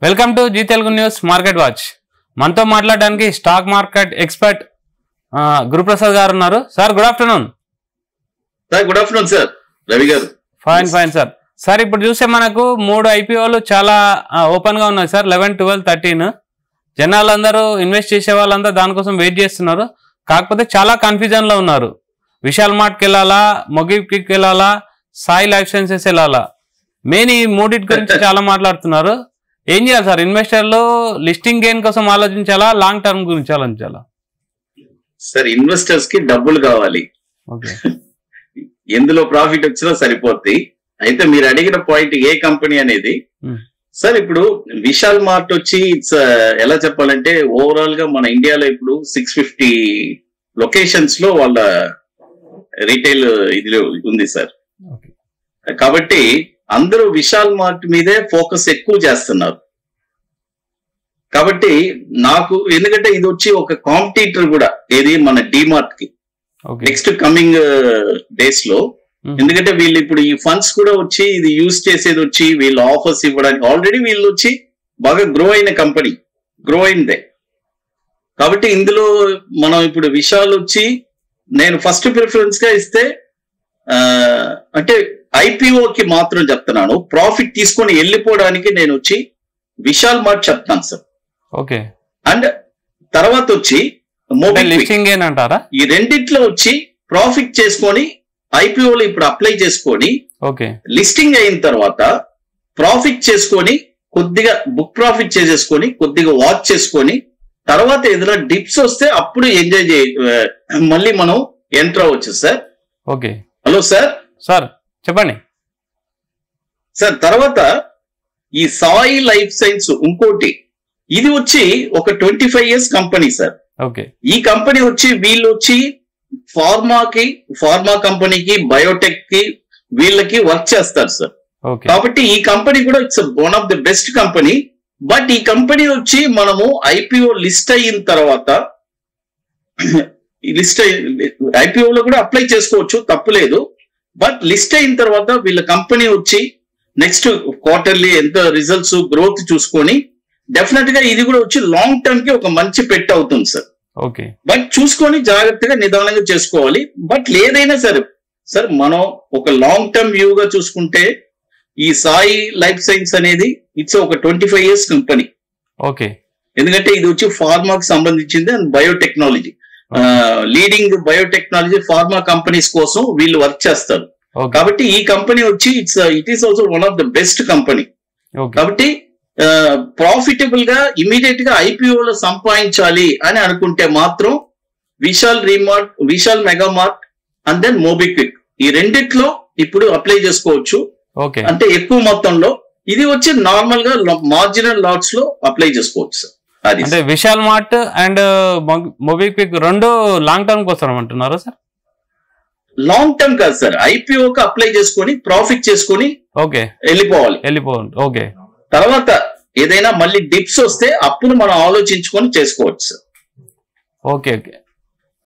Welcome to Zee Telugu news market watch. మనతో మాట్లాడడానికి stock market expert Guruprasad garu ఉన్నారు. Sir good afternoon. Good afternoon sir. Ravi garu. Fine sir. Sir ఇప్పుడు చూస్తే మనకు 3 IPOలు చాలా ఓపెన్ గా ఉన్నాయి సార్. 11, 12, 13. జనాలందరూ ఇన్వెస్ట్ చేసే వాళ్ళంతా దానికోసం వెయిట్ చేస్తున్నారు. కాకపోతే చాలా కన్ఫ్యూజన్ లో ఉన్నారు. విశాల్ మార్ట్కి వెళ్ళాలా, మొబిక్విక్ వెళ్ళాలా, సాయి లైఫ్ సైన్సెస్ వెళ్ళాలా, మెయిన్ ఈ మూడింటి గురించి చాలా మాట్లాడుతున్నారు. ఏం చేయాలి సార్? ఇన్వెస్టర్లు లిస్టింగ్ గెయిన్ కోసం ఆలోచించాలా, లాంగ్ టర్మ్ గురించి ఆలోచించాలా? సార్ ఇన్వెస్టర్స్ కి డబ్బులు కావాలి, ఎందులో ప్రాఫిట్ వచ్చినా సరిపోద్ది. అయితే మీరు అడిగిన పాయింట్ ఏ కంపెనీ అనేది సార్, ఇప్పుడు విశాల్ మార్ట్ వచ్చి ఇట్స్ ఎలా చెప్పాలంటే ఓవరాల్ గా మన ఇండియాలో ఇప్పుడు 650 లొకేషన్స్ లో వాళ్ళ రీటైల్ ఇది ఉంది సార్. కాబట్టి అందరూ విశాల్ మార్ట్ మీదే ఫోకస్ ఎక్కువ చేస్తున్నారు. కాబట్టి నాకు ఎందుకంటే ఇది వచ్చి ఒక కాంపిటీటర్ కూడా ఏది మన డిమార్ట్ కి నెక్స్ట్ కమింగ్ డేస్ లో, ఎందుకంటే వీళ్ళు ఇప్పుడు ఈ ఫండ్స్ కూడా వచ్చి ఇది యూజ్ చేసేది వచ్చి వీళ్ళు ఆఫర్స్ ఇవ్వడానికి ఆల్రెడీ వీళ్ళు వచ్చి బాగా గ్రో అయిన కంపెనీ, గ్రో అయిందే. కాబట్టి ఇందులో మనం ఇప్పుడు విశాల్ వచ్చి నేను ఫస్ట్ ప్రిఫరెన్స్ గా ఇస్తే అంటే ఐపీఓకి మాత్రం చెప్తున్నాను, ప్రాఫిట్ తీసుకొని వెళ్ళిపోవడానికి నేను వచ్చి విశాల్ మార్ట్ చెప్తాను సార్. ఓకే. అండ్ తర్వాత వచ్చి అంటారా? ఈ రెండిట్లో వచ్చి ప్రాఫిట్ చేసుకొని ఐపీఓలో ఇప్పుడు అప్లై చేసుకొని లిస్టింగ్ అయిన తర్వాత ప్రాఫిట్ చేసుకొని కొద్దిగా బుక్ ప్రాఫిట్ చేసేసుకొని కొద్దిగా వాచ్ చేసుకొని తర్వాత ఏదైనా డిప్స్ వస్తే అప్పుడు ఎంజాయ్ మళ్ళీ మనం ఎంటర్ అవ్వచ్చు sir. Okay. Hello sir. Sir చెప్పండి సార్. తర్వాత ఈ సాయి లైఫ్ సైన్స్ ఇంకోటి, ఇది వచ్చి ఒక 25 years కంపెనీ సార్. ఓకే. ఈ కంపెనీ వచ్చి వీళ్ళు వచ్చి ఫార్మా కంపెనీకి, బయోటెక్ కి, వీళ్ళకి వర్క్ చేస్తారు సార్. కాబట్టి ఈ కంపెనీ కూడా it's one of the best company. But ఈ కంపెనీ వచ్చి మనము ఐపీఓ లిస్ట్ అయిన తర్వాత ఐపీఓలో కూడా అప్లై చేసుకోవచ్చు, తప్పులేదు. బట్ లిస్ట్ అయిన తర్వాత వీళ్ళ కంపెనీ వచ్చి నెక్స్ట్ క్వార్టర్లీ ఎంత రిజల్ట్స్ గ్రోత్ చూసుకొని డెఫినెట్ గా ఇది కూడా వచ్చి లాంగ్ టర్మ్ కి ఒక మంచి పెట్ అవుతుంది సార్. ఓకే. బట్ చూసుకొని జాగ్రత్తగా నిదానంగా చేసుకోవాలి. బట్ ఏదైనా సరే సార్ మనం ఒక లాంగ్ టర్మ్ వ్యూగా చూసుకుంటే ఈ సాయి లైఫ్ సైన్స్ అనేది ఇట్స్ ఒక 25 years కంపెనీ. ఓకే. ఎందుకంటే ఇది వచ్చి ఫార్మాకి సంబంధించింది and biotechnology, leading biotechnology pharma companies కోసం వీళ్ళు వర్క్ చేస్తారు. కాబట్టి ఈ కంపెనీ వచ్చి it is also one of the best company. కాబట్టి ప్రాఫిటబుల్ గా ఇమీడియట్ గా ఐపీఓలో సంపాదించాలి అని అనుకుంటే మాత్రం విశాల్ మెగా మార్ట్ అండ్ దెన్ మొబిక్విక్ ఈ రెండిట్లో ఇప్పుడు అప్లై చేసుకోవచ్చు. అంటే ఎక్కువ మొత్తంలో ఇది వచ్చి నార్మల్ గా మార్జినల్ లాట్స్ లో అప్లై చేసుకోవచ్చు సార్. అంటే విశాల్ మార్ట్ అండ్ మొబిక్విక్ రెండు లాంగ్ టర్మ్ కోసం అంటున్నారా సార్? లాంగ్ టర్మ్ కాదు సార్, ఐపీఓకి అప్లై చేసుకొని ప్రాఫిట్ చేసుకొని వెళ్ళిపోవాలి. ఓకే. తర్వాత ఏదైనా మళ్ళీ డిప్స్ వస్తే అప్పుడు మనం ఆలోచించుకొని చేసుకోవచ్చు సార్. ఓకే.